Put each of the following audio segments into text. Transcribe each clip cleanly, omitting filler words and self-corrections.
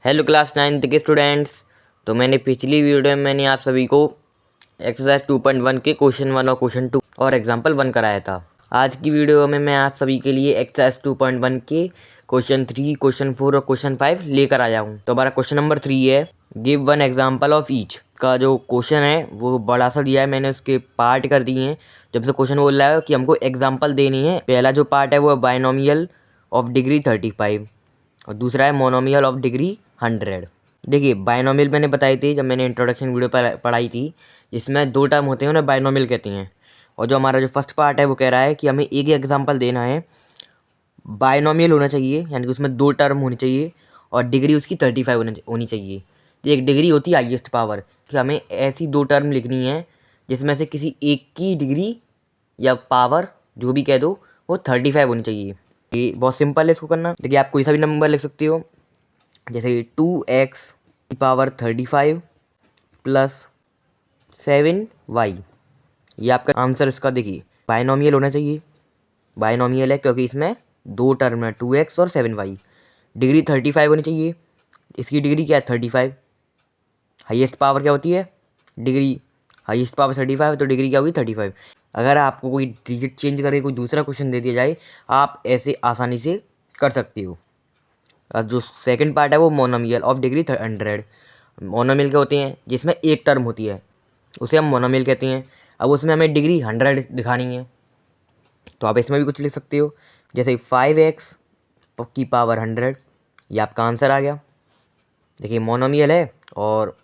Hello class 9th के students. तो मैंने पिछली वीडियो में मैंने आप सभी को एक्सरसाइज 2.1 के क्वेश्चन 1 और क्वेश्चन 2 और एग्जांपल 1 कराया था। आज की वीडियो में मैं आप सभी के लिए एक्सरसाइज 2.1 के क्वेश्चन 3, क्वेश्चन 4 और क्वेश्चन 5 लेकर आया हूँ। तो हमारा क्वेश्चन नंबर 3 है, give one example of each. का जो क्वेश्चन है वो बड़ा सा दिया है, मैंने उसके पार्ट कर दिए हैं। जब से क्वेश्चन बोल रहा है कि हमको एग्जाम्पल देनी है, पहला जो पार्ट है वो है बाइनोमियल ऑफ डिग्री 35 और दूसरा है मोनोमियल ऑफ डिग्री 100। देखिए बाइनोमियल मैंने बताई थी जब मैंने इंट्रोडक्शन वीडियो पर पढ़ाई थी, जिसमें दो टर्म होते हैं उन्हें बाइनोमियल कहते हैं। और जो हमारा जो फर्स्ट पार्ट है वो कह रहा है कि हमें एक ही एग्जांपल देना है, बाइनोमियल होना चाहिए यानी कि उसमें दो टर्म होनी चाहिए और डिग्री उसकी 35 होनी चाहिए। तो एक डिग्री होती है हाईएस्ट पावर, कि हमें ऐसी दो टर्म लिखनी है जिसमें से किसी एक की डिग्री या पावर जो भी कह दो वो 35 होनी चाहिए। ये बहुत सिंपल है इसको करना। देखिए आप कोई सा भी नंबर लिख सकते हो, जैसे 2x की पावर 35 प्लस 7y। ये आपका आंसर इसका देखिए बाइनोमियल होना चाहिए। बाइनोमियल है क्योंकि इसमें दो टर्म है 2x और 7y। डिग्री 35 होनी चाहिए, इसकी डिग्री क्या है 35। हाईएस्ट पावर क्या होती है डिग्री, हाईएस्ट पावर 35 तो डिग्री क्या होगी 35। अगर आपको कोई डिजिट चेंज करके कोई दूसरा क्वेश्चन दे दिया जाए आप ऐसे आसानी से कर सकते हो। और जो सेकंड पार्ट है वो मोनोमियल ऑफ डिग्री 100। मोनोमियल क्या होते हैं जिसमें एक टर्म होती है उसे हम मोनोमियल कहते हैं। अब उसमें हमें डिग्री 100 दिखानी है तो आप इसमें भी कुछ लिख सकते हो, जैसे 5x की पावर 100। ये आपका आंसर आ गया। देखिए मोनोमियल है और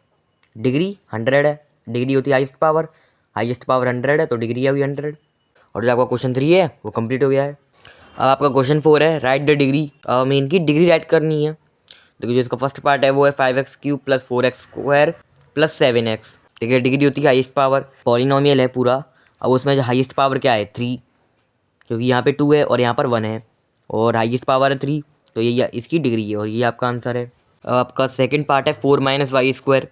डिग्री 100 है, डिग्री होती है हाईएस्ट पावर 100 है तो डिग्री है 100। और जो आपका क्वेश्चन 3 है वो कंप्लीट हो गया है। अब आपका क्वेश्चन 4 है, राइट द डिग्री। हमें इनकी डिग्री राइट करनी है। देखिए जो इसका फर्स्ट पार्ट है वो है 5x³ plus 4x² plus 7x। देखिए डिग्री होती है हाईएस्ट पावर, पॉलिनोमियल है पूरा। अब उसमें जो हाईएस्ट पावर क्या है 3, क्योंकि यहाँ पे 2 है और यहाँ पर 1 है और हाईएस्ट पावर है 3, तो ये इसकी डिग्री है और ये आपका आंसर है। अब आपका सेकंड पार्ट है 4 - y²।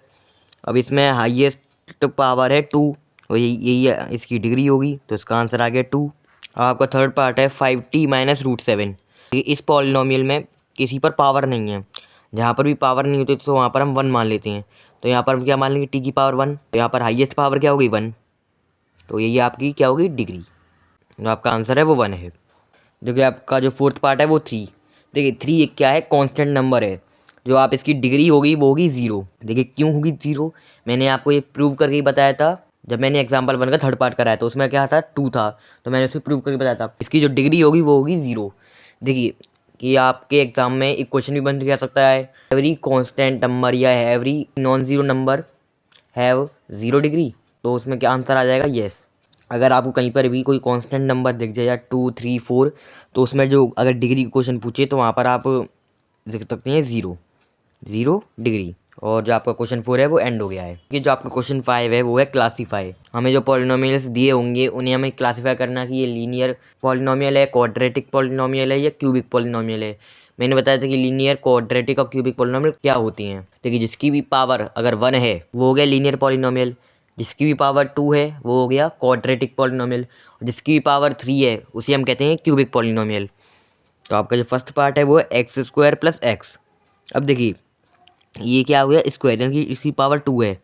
अब इसमें हाईएस्ट पावर है 2 और यही इसकी डिग्री होगी तो इसका आंसर आ गया 2। अब आपका थर्ड पार्ट है 5t - √7। इस पॉलिनोमियल में किसी पर पावर नहीं है, जहाँ पर भी पावर नहीं होती तो वहाँ पर हम 1 मान लेते हैं। तो यहाँ पर हम क्या मान लेंगे t की पावर 1, तो यहाँ पर हाईएस्ट पावर क्या होगी 1, तो यही आपकी क्या होगी डिग्री। जो आपका आंसर है वो 1 है। देखिए आपका जो फोर्थ पार्ट है वो 3। देखिए 3 एक क्या है कांस्टेंट नंबर है, जो आप इसकी डिग्री होगी वो होगी 0। देखिए क्यों होगी 0, मैंने आपको ये प्रूव करके ही बताया था जब मैंने एग्जाम्पल 1 का थर्ड पार्ट कराया तो उसमें क्या था 2 था, तो मैंने उसे प्रूव करके बताया था इसकी जो डिग्री होगी वो होगी 0। देखिए कि आपके एग्जाम में एक क्वेश्चन भी बन जा सकता है, एवरी कांस्टेंट नंबर या every non zero number have 0 degree, तो उसमें क्या आंसर आ जाएगा येस। अगर आपको कहीं पर भी कोई कांस्टेंट नंबर दिख जाए या 2, 3, 4, तो उसमें जो अगर डिग्री क्वेश्चन पूछे तो वहाँ पर आप लिख सकते हैं 0 डिग्री। और जो आपका क्वेश्चन 4 है वो एंड हो गया है। कि जो आपका क्वेश्चन 5 है वो है क्लासीफाई। हमें जो पॉलिनोमियल्स दिए होंगे उन्हें हमें क्लासीफाई करना कि ये लीनियर पॉलिनोमियल है, क्वाड्रेटिक पॉलिनोमियल है या क्यूबिक पॉलिनोमियल है। मैंने बताया था कि लीनियर, क्वाड्रेटिक और क्यूबिक पॉलिनोमियल क्या होती हैं। देखिए जिसकी भी पावर अगर 1 है वो हो गया लीनियर पॉलिनोमियल, जिसकी भी पावर 2 है वो हो गया क्वाड्रेटिक पॉलिनोमियल, जिसकी भी पावर 3 है उसे हम कहते हैं क्यूबिक पॉलिनोमियल। तो आपका जो फर्स्ट पार्ट है वो है x² + x। अब देखिए ये क्या हो गया स्क्वायर, यानी कि इसकी पावर 2 है,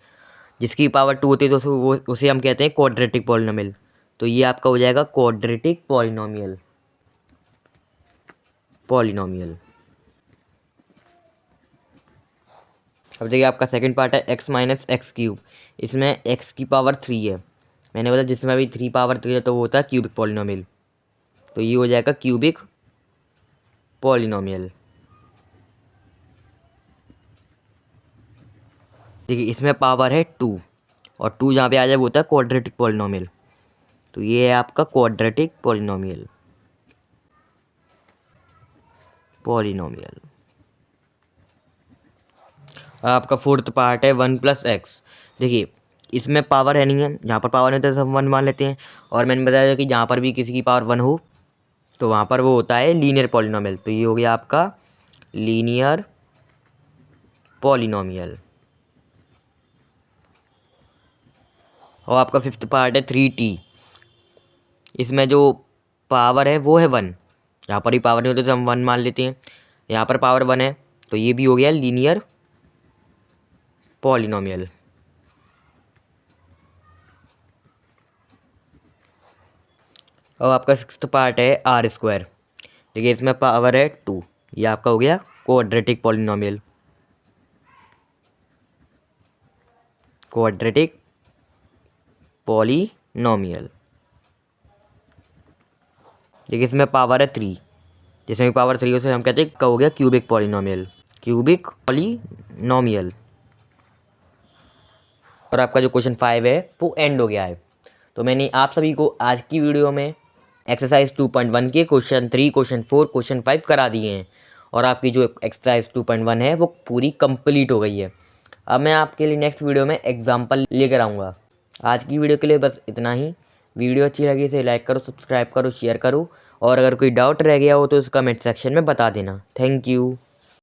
जिसकी पावर 2 होती है तो उसे हम कहते हैं क्वाड्रेटिक पॉलिनोमियल। तो ये आपका हो जाएगा क्वाड्रेटिक पॉलिनोमियल। अब देखिए आपका सेकंड पार्ट है x - x³। इसमें x की पावर 3 है, मैंने बोला जिसमें भी 3 पावर 3 है तो वो होता है क्यूबिक पॉलिनोमियल। तो ये हो जाएगा क्यूबिक पॉलिनोमियल। देखिए इसमें पावर है 2 और 2 जहाँ पे आ जाए वो होता है क्वाड्रेटिक पॉलिनोमियल। तो ये है आपका क्वाड्रेटिक पॉलिनोमियल। आपका फोर्थ पार्ट है 1 + x। देखिए इसमें पावर है नहीं है, जहाँ पर पावर नहीं होता है हम 1 मान लेते हैं। और मैंने बताया था कि जहाँ पर भी किसी की पावर 1 हो तो वहाँ पर वो होता है लीनियर पॉलिनोमियल। तो ये हो गया आपका लीनियर पॉलिनोमियल। और आपका फिफ्थ पार्ट है 3t। इसमें जो पावर है वो है 1, यहाँ पर ही पावर नहीं होती तो हम 1 मान लेते हैं। यहाँ पर पावर 1 है तो ये भी हो गया लीनियर पॉलिनोमियल। और आपका सिक्स्थ पार्ट है आर स्क्वायर। देखिए इसमें पावर है 2, ये आपका हो गया क्वाड्रेटिक पॉलिनोमियल। Quadratic polynomial. देखिए इसमें पावर है 3, जिसमें पावर 3 उसे हम कहते हैं का हो गया क्यूबिक पॉलिनोमियल। Cubic polynomial. और आपका जो क्वेश्चन 5 है वो एंड हो गया है। तो मैंने आप सभी को आज की वीडियो में एक्सरसाइज 2.1 के क्वेश्चन 3, क्वेश्चन 4, क्वेश्चन 5 करा दिए हैं। और आपकी जो एक्सरसाइज 2.1 है वो पूरी कंप्लीट हो गई है। अब मैं आपके लिए नेक्स्ट वीडियो में एग्जाम्पल लेकर आऊँगा। आज की वीडियो के लिए बस इतना ही। वीडियो अच्छी लगी इसे लाइक करो, सब्सक्राइब करो, शेयर करो। और अगर कोई डाउट रह गया हो तो उस कमेंट सेक्शन में बता देना। Thank you.